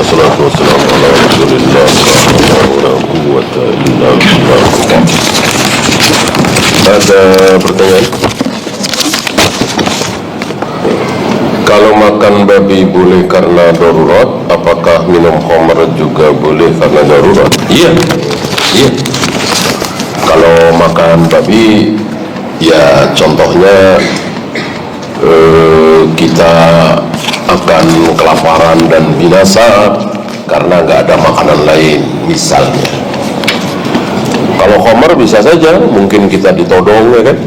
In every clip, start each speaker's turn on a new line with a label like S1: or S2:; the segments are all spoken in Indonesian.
S1: wassalatu wassalamu ala rasulillah wala quwwata illa billah. Ada pertanyaan? Kalau makan babi boleh karena darurat, apakah minum khamr juga boleh karena darurat? Iya. Kalau makan babi, ya contohnya kita akan kelaparan dan binasa karena nggak ada makanan lain misalnya. Kalau khamr bisa saja, mungkin kita ditodong, ya kan?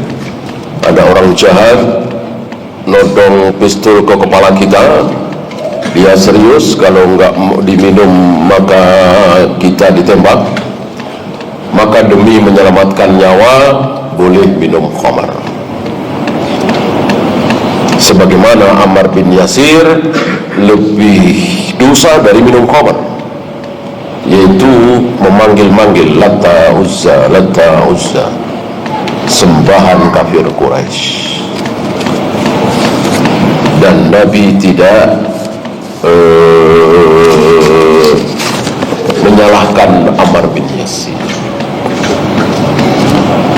S1: Ada orang jahat nodong pistol ke kepala kita, dia serius, kalau nggak diminum maka kita ditembak, maka demi menyelamatkan nyawa boleh minum khamr. Sebagaimana Ammar bin Yasir lebih dosa dari minum khamr, yaitu memanggil-manggil Lata Uzza, sembahan kafir Quraisy. Dan Nabi tidak menyalahkan Ammar bin Yasir.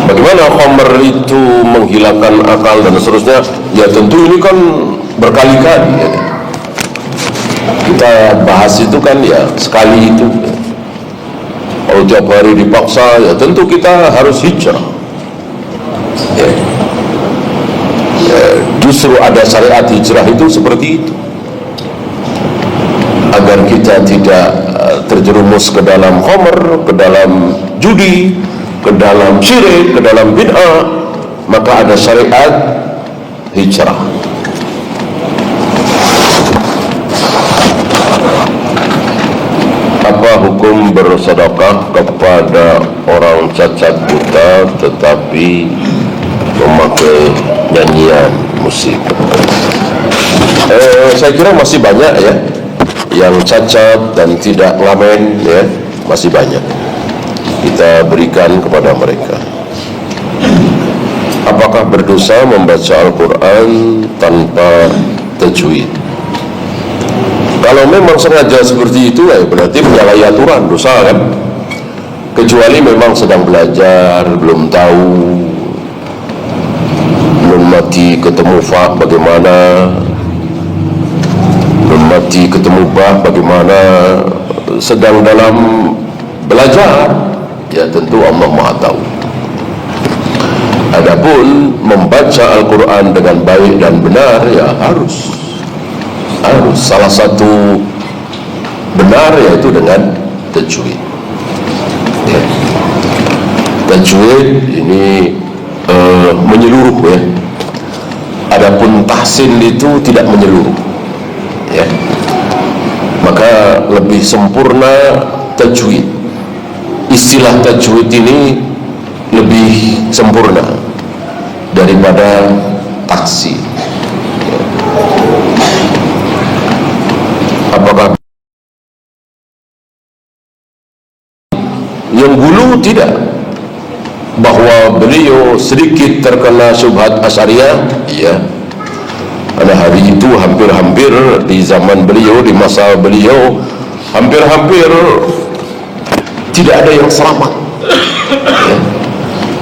S1: Bagaimana khamr itu menghilangkan akal dan seterusnya? Ya tentu ini kan berkali-kali, ya. Kita bahas itu kan ya sekali itu, ya. Kalau tiap hari dipaksa, ya tentu kita harus hijrah, ya. Justru ada syariat hijrah itu seperti itu, agar kita tidak terjerumus ke dalam khamr, ke dalam judi, ke dalam syirik, ke dalam bid'ah. Maka ada syariat hijrah. Apa hukum bersedekah kepada orang cacat buta tetapi memakai nyanyian musik? Saya kira masih banyak, ya, yang cacat dan tidak ngamen, ya, masih banyak. Kita berikan kepada mereka. Apakah berdosa membaca Al-Quran tanpa tajwid? Kalau memang sengaja seperti itu, ya berarti menyalahi aturan, dosa kan? Kecuali memang sedang belajar, belum tahu, belum mati ketemu fa bagaimana, belum mati ketemu ba bagaimana, sedang dalam belajar, ya tentu Allah Maha tahu. Adapun membaca Al-Quran dengan baik dan benar, ya harus salah satu benar yaitu dengan tajwid, ya. Tajwid ini menyeluruh, ya. Adapun tahsin itu tidak menyeluruh, ya. Maka lebih sempurna tajwid. Istilah tajwid ini lebih sempurna daripada taksi, ya. Apakah yang dulu tidak, bahwa beliau sedikit terkena syubhat Asy'ariyah? Iya. Pada hari itu hampir-hampir di zaman beliau, di masa beliau, hampir-hampir tidak ada yang selamat, ya.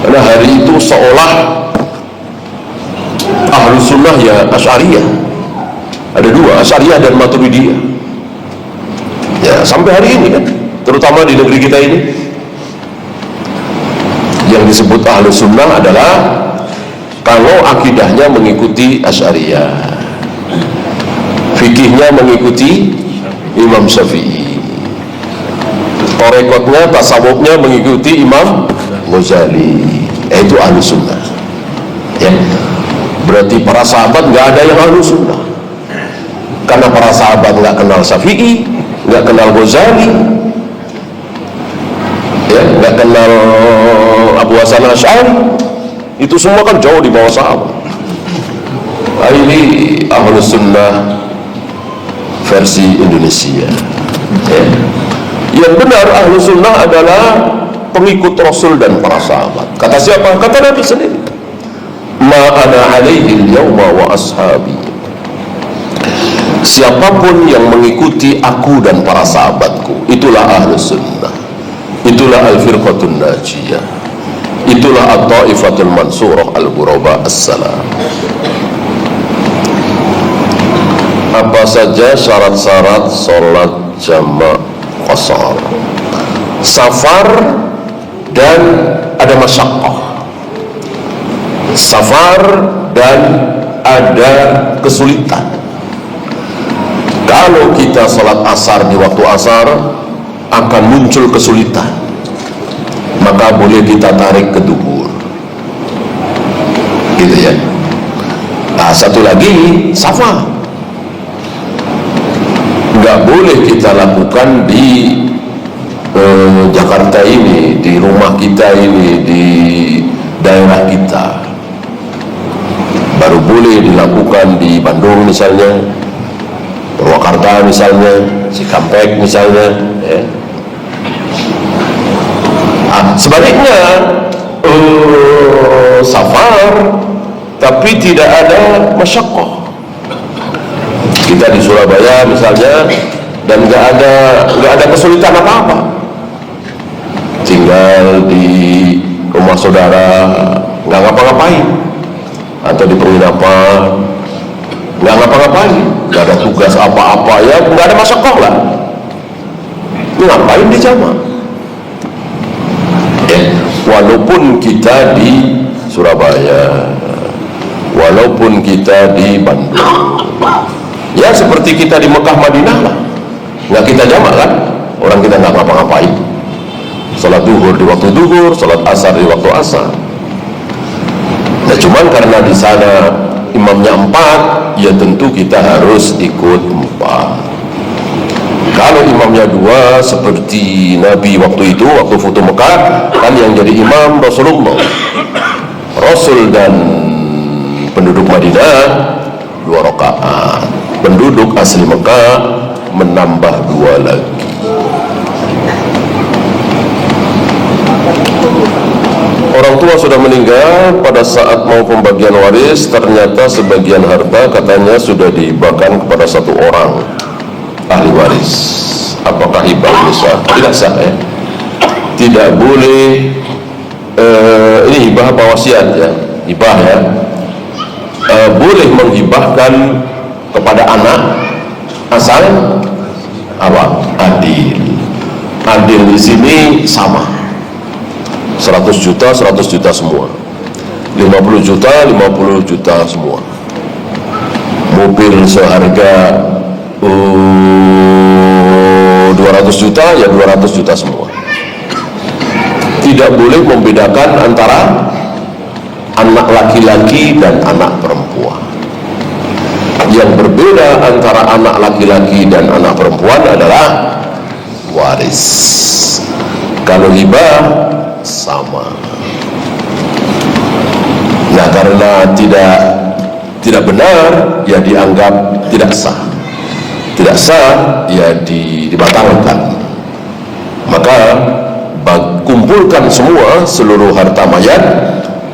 S1: Pada hari itu seolah Ahlus Sunnah ya Asy'ariyah, ada dua, Asy'ariyah dan Maturidiyah, ya, sampai hari ini kan, terutama di negeri kita ini. Yang disebut Ahlus Sunnah adalah kalau akidahnya mengikuti Asy'ariyah, fikihnya mengikuti Imam Syafi'i, tarekatnya, tasawufnya mengikuti Imam Ghazali, itu Ahlus Sunnah, ya. Berarti para sahabat nggak ada yang Ahlus Sunnah, karena para sahabat nggak kenal Syafi'i, nggak kenal Ghazali, ya, nggak kenal Abu Hasan Asy'ari. Itu semua kan jauh di bawah sahabat. Nah, ini Ahlus Sunnah versi Indonesia, ya. Yang benar Ahlus Sunnah adalah pengikut Rasul dan para sahabat. Kata siapa? Kata Nabi sendiri, ma ana alaihi al-yawma wa ashabi. siapapun yang mengikuti aku dan para sahabatku, itulah ahlus sunnah, itulah al-firqatun najiyah, itulah at-taifatul mansurah al-ghuraba as-salam. Apa saja syarat-syarat sholat jamak qashar? Safar dan ada masyaqqah, safar dan ada kesulitan. Kalau kita sholat asar di waktu asar akan muncul kesulitan, maka boleh kita tarik ke duhur, gitu ya. Nah, satu lagi safar, nggak boleh kita lakukan di Jakarta ini, di rumah kita ini, di daerah kita. Baru boleh dilakukan di Bandung misalnya, Purwakarta misalnya, Cikampek misalnya, ya. Sebaliknya safar tapi tidak ada masyaqqah. Kita di Surabaya misalnya dan nggak ada kesulitan apa-apa, tinggal di rumah saudara, nggak ngapa-ngapain, atau di penginapan nggak ngapa-ngapain, nggak ada tugas apa-apa, ya nggak ada masyaqqah lah. Ngapain di jamak? Walaupun kita di Surabaya, walaupun kita di Bandung, ya seperti kita di Mekah Madinah lah, nggak kita jamak kan? Orang kita nggak ngapa-ngapain, salat duhur di waktu duhur, salat asar di waktu asar. Nah, cuman karena di sana imamnya 4, ya tentu kita harus ikut 4. Kalau imamnya 2, seperti Nabi waktu itu, waktu Futuh Mekah, kan yang jadi imam Rasulullah, Rasul dan penduduk Madinah 2 rakaat, penduduk asli Mekah menambah 2 lagi. Orang tua sudah meninggal, pada saat mau pembagian waris ternyata sebagian harta katanya sudah dihibahkan kepada 1 orang ahli waris. Apakah hibah ini sah? Tidak sah, ya. Tidak boleh. Ini hibah apa wasiat, ya? Hibah, ya. Boleh menghibahkan kepada anak asal apa? Adil. Adil di sini sama. 100 juta, 100 juta semua. 50 juta, 50 juta semua. Mobil seharga 200 juta, ya 200 juta semua. Tidak boleh membedakan antara anak laki-laki dan anak perempuan. Yang berbeda antara anak laki-laki dan anak perempuan adalah waris. Kalau hibah sama. Nah, karena tidak benar, ya dianggap tidak sah. Tidak sah, ya dibatalkan. Maka kumpulkan semua seluruh harta mayat,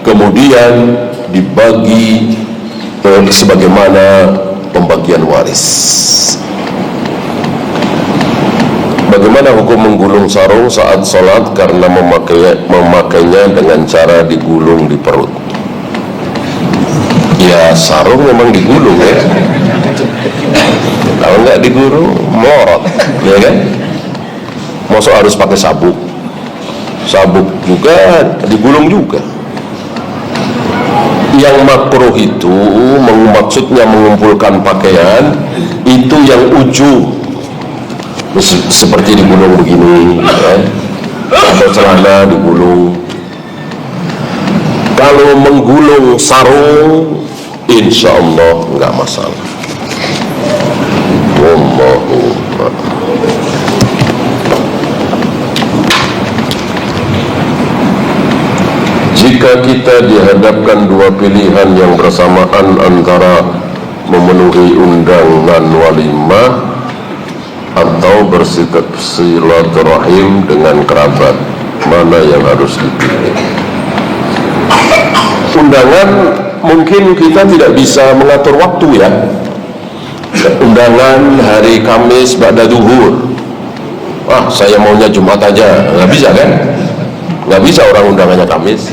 S1: kemudian dibagi sebagaimana pembagian waris. Bagaimana hukum menggulung sarung saat sholat karena memakainya dengan cara digulung di perut? Ya, sarung memang digulung, ya. Kalau nggak digulung, morot, ya kan? Masa harus pakai sabuk? Sabuk juga digulung juga. Yang makruh itu maksudnya mengumpulkan pakaian itu yang ujung, seperti digulung begini, ya. Atau celana digulung. Kalau menggulung sarung, insya Allah nggak masalah. Wallahu a'lam. Jika kita dihadapkan 2 pilihan yang bersamaan antara memenuhi undangan walimah atau bersikap silaturahim dengan kerabat, mana yang harus dipilih? Undangan mungkin kita tidak bisa mengatur waktu, ya. undangan hari Kamis ba'da duhur, saya maunya Jumat aja, nggak bisa kan? Nggak bisa orang undangannya Kamis.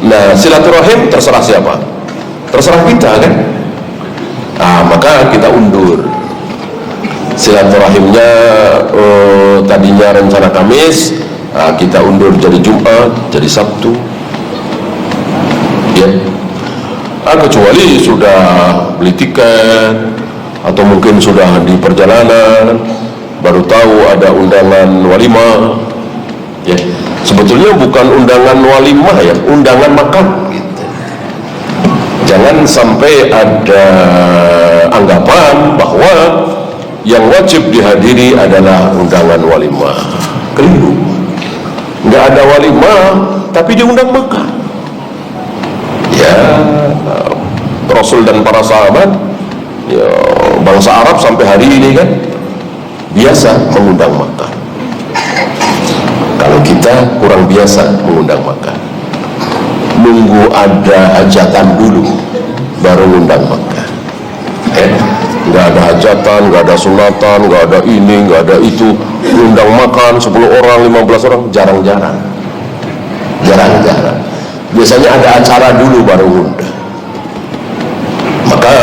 S1: Nah, silaturahim terserah siapa, terserah kita kan. Maka kita undur silaturahimnya. Tadinya rencana Kamis, kita undur jadi Jumat, jadi Sabtu ya. Kecuali sudah beli tiket atau mungkin sudah di perjalanan baru tahu ada undangan walimah ya. Sebetulnya bukan undangan walimah ya, undangan makan gitu. Jangan sampai ada anggapan bahwa yang wajib dihadiri adalah undangan walimah. Keliru. Nggak ada walimah tapi diundang makan ya. Rasul dan para sahabat ya, bangsa Arab sampai hari ini kan biasa mengundang makan. Kalau kita kurang biasa mengundang makan, nunggu ada hajatan dulu baru mengundang makan. Nggak ada hajatan, nggak ada sunatan, nggak ada ini, nggak ada itu, undang makan 10 orang, 15 orang, jarang-jarang. Biasanya ada acara dulu baru undang. Maka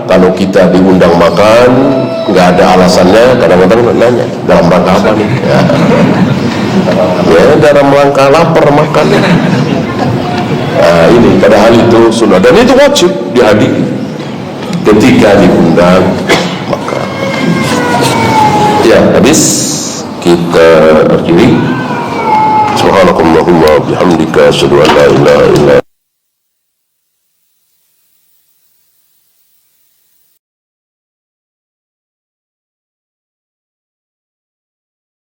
S1: kalau kita diundang makan nggak ada alasannya, kadang-kadang nanya dalam rangka apa nih ya, dalam rangka lapar makan ya. Ini padahal itu sunnah dan itu wajib dihadiri ketika diundang makan ya. Habis kita akhiri. Subhanakallahumma bihamdika asyhadu an la ilaha illa